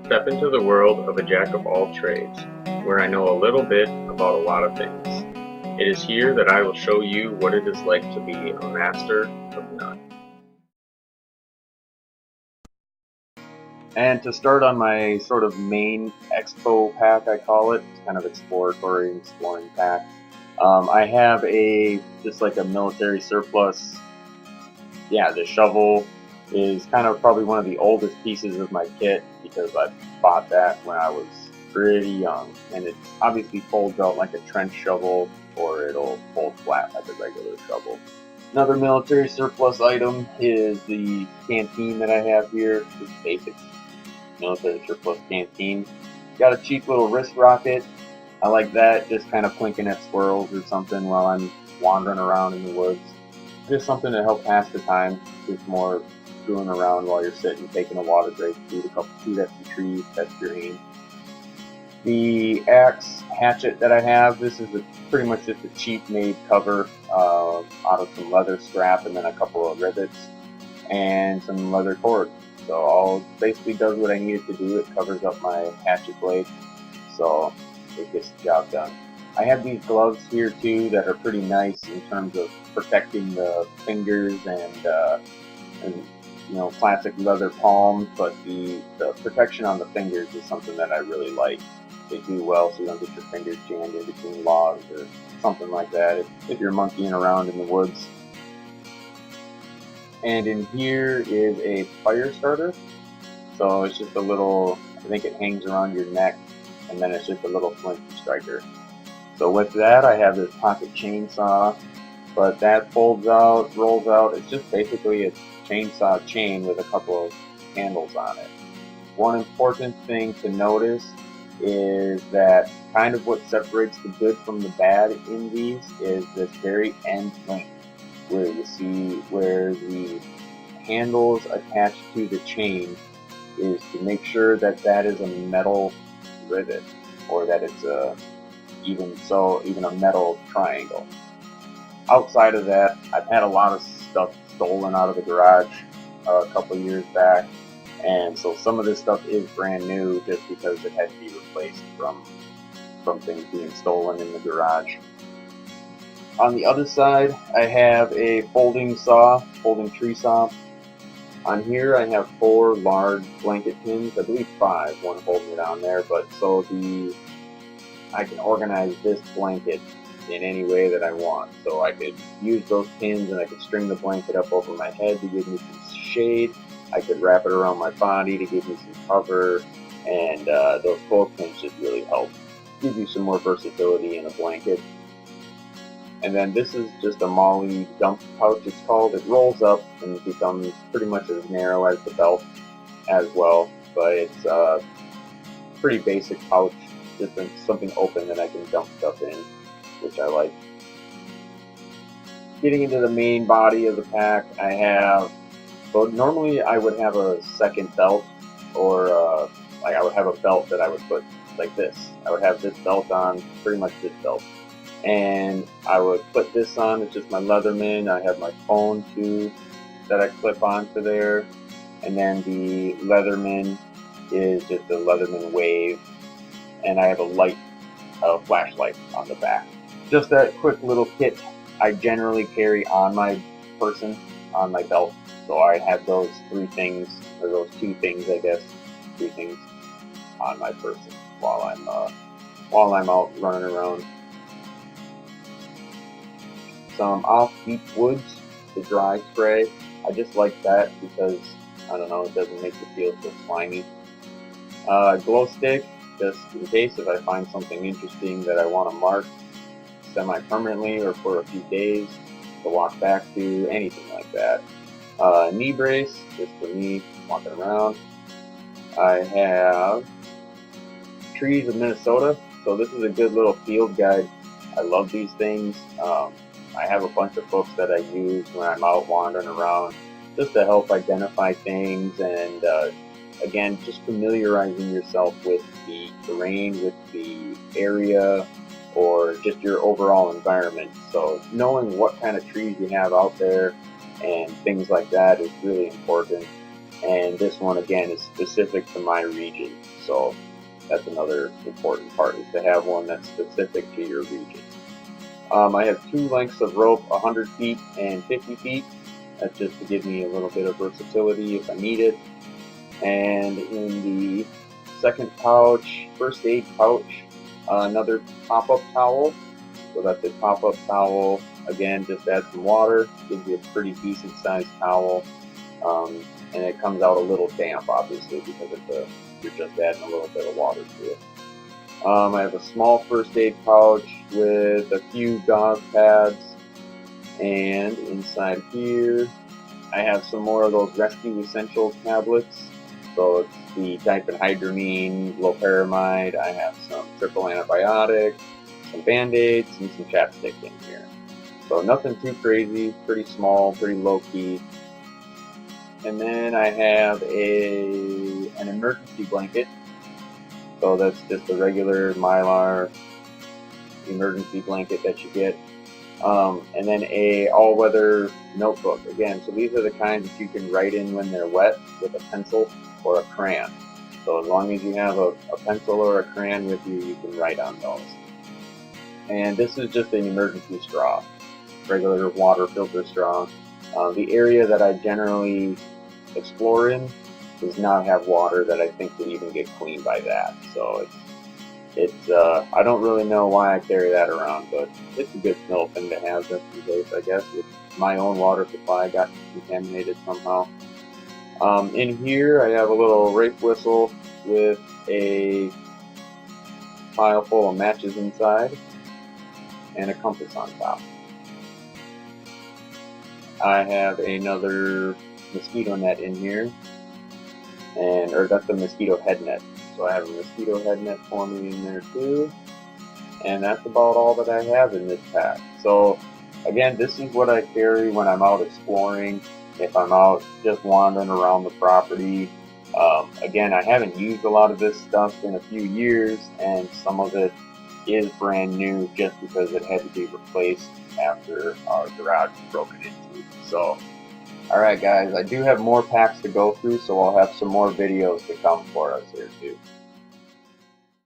Step into the world of a jack of all trades, where I know a little bit about a lot of things. It is here that I will show you what it is like to be a master of none. And to start on my sort of main expo pack, I call it, it's kind of exploratory and exploring pack. I have just like a military surplus. Yeah, the shovel is kind of probably one of the oldest pieces of my kit because I bought that when I was pretty young, and it obviously folds out like a trench shovel, or it'll fold flat like a regular shovel. Another military surplus item is the canteen that I have here. It's basic military surplus canteen. Got a cheap little wrist rocket. I like that, just kind of plinking at squirrels or something while I'm wandering around in the woods. Just something to help pass the time. It's more screwing around while you're sitting, taking a water break, shoot at some trees, test your aim. The axe hatchet that I have, this is pretty much just a cheap made cover out of some leather strap and then a couple of rivets and some leather cord. So all basically does what I need it to do. It covers up my hatchet blade, so it gets the job done. I have these gloves here too that are pretty nice in terms of protecting the fingers and classic leather palms, but the protection on the fingers is something that I really like. They do well so you don't get your fingers jammed in between logs or something like that if you're monkeying around in the woods. And in here is a fire starter. So it's just a little, I think it hangs around your neck, and then it's just a little flint striker. So with that, I have this pocket chainsaw, but that folds out, rolls out. It's just basically a chainsaw chain with a couple of handles on it. One important thing to notice is that kind of what separates the good from the bad in these is this very end link, where you see where the handles attached to the chain is to make sure that that is a metal rivet, or that it's even a metal triangle. Outside of that, I've had a lot of stuff stolen out of the garage a couple years back, and so some of this stuff is brand new just because it had to be replaced from things being stolen in the garage. On the other side, I have a folding tree saw. On here I have 4 large blanket pins, I believe 5, one holding it on there, but so I can organize this blanket in any way that I want. So I could use those pins and I could string the blanket up over my head to give me some shade. I could wrap it around my body to give me some cover, and those 4 pins just really help give you some more versatility in a blanket. And then this is just a MOLLE dump pouch, it's called. It rolls up and becomes pretty much as narrow as the belt as well, but it's a pretty basic pouch, just something open that I can dump stuff in, which I like. Getting into the main body of the pack, I have, but normally I would have a second belt, or I would have a belt that I would put like this. I would have this belt on, pretty much this belt. And I would put this on, it's just my Leatherman. I have my phone too that I clip onto there. And then the Leatherman is just a Leatherman Wave. And I have a flashlight on the back. Just that quick little kit I generally carry on my person, on my belt. So I have those 3 things, or those 2 things, I guess, 3 things on my person while I'm out running around. Some Off Deep Woods, the dry spray. I just like that because, I don't know, it doesn't make you feel so slimy. Glow stick, just in case if I find something interesting that I want to mark semi-permanently or for a few days to walk back to, anything like that. Knee brace, just for me walking around. I have Trees of Minnesota, so this is a good little field guide. I love these things. I have a bunch of books that I use when I'm out wandering around just to help identify things, and again, just familiarizing yourself with the terrain, with the area, or just your overall environment. So knowing what kind of trees you have out there and things like that is really important. and this one again is specific to my region. So that's another important part, is to have one that's specific to your region. I have two lengths of rope, 100 feet and 50 feet. That's just to give me a little bit of versatility if I need it. And in the second pouch, first aid pouch, another pop-up towel. So that's a pop-up towel. Again, just add some water, gives you a pretty decent sized towel. And it comes out a little damp, obviously, because you're just adding a little bit of water to it. I have a small first aid pouch with a few gauze pads, and inside here I have some more of those Rescue Essentials tablets. So it's the diphenhydramine, loperamide. I have some triple antibiotic, some Band-Aids, and some chapstick in here. So nothing too crazy, pretty small, pretty low key. And then I have an emergency blanket. So that's just a regular Mylar emergency blanket that you get. And then a all-weather notebook. Again, so these are the kinds that you can write in when they're wet with a pencil or a crayon. So as long as you have a pencil or a crayon with you, you can write on those. And this is just an emergency straw, regular water filter straw. The area that I generally explore in does not have water that I think would even get cleaned by that. So I don't really know why I carry that around, but it's a good little thing to have just in case, I guess, if my own water supply got contaminated somehow. In here I have a little rape whistle with a pile full of matches inside and a compass on top. I have another mosquito net in here, or that's a mosquito head net. So I have a mosquito head net for me in there too, and that's about all that I have in this pack. So again, this is what I carry when I'm out exploring, if I'm out just wandering around the property. Again, I haven't used a lot of this stuff in a few years, and some of it is brand new just because it had to be replaced after our garage was broken into. So alright guys, I do have more packs to go through, so I'll have some more videos to come for us here too.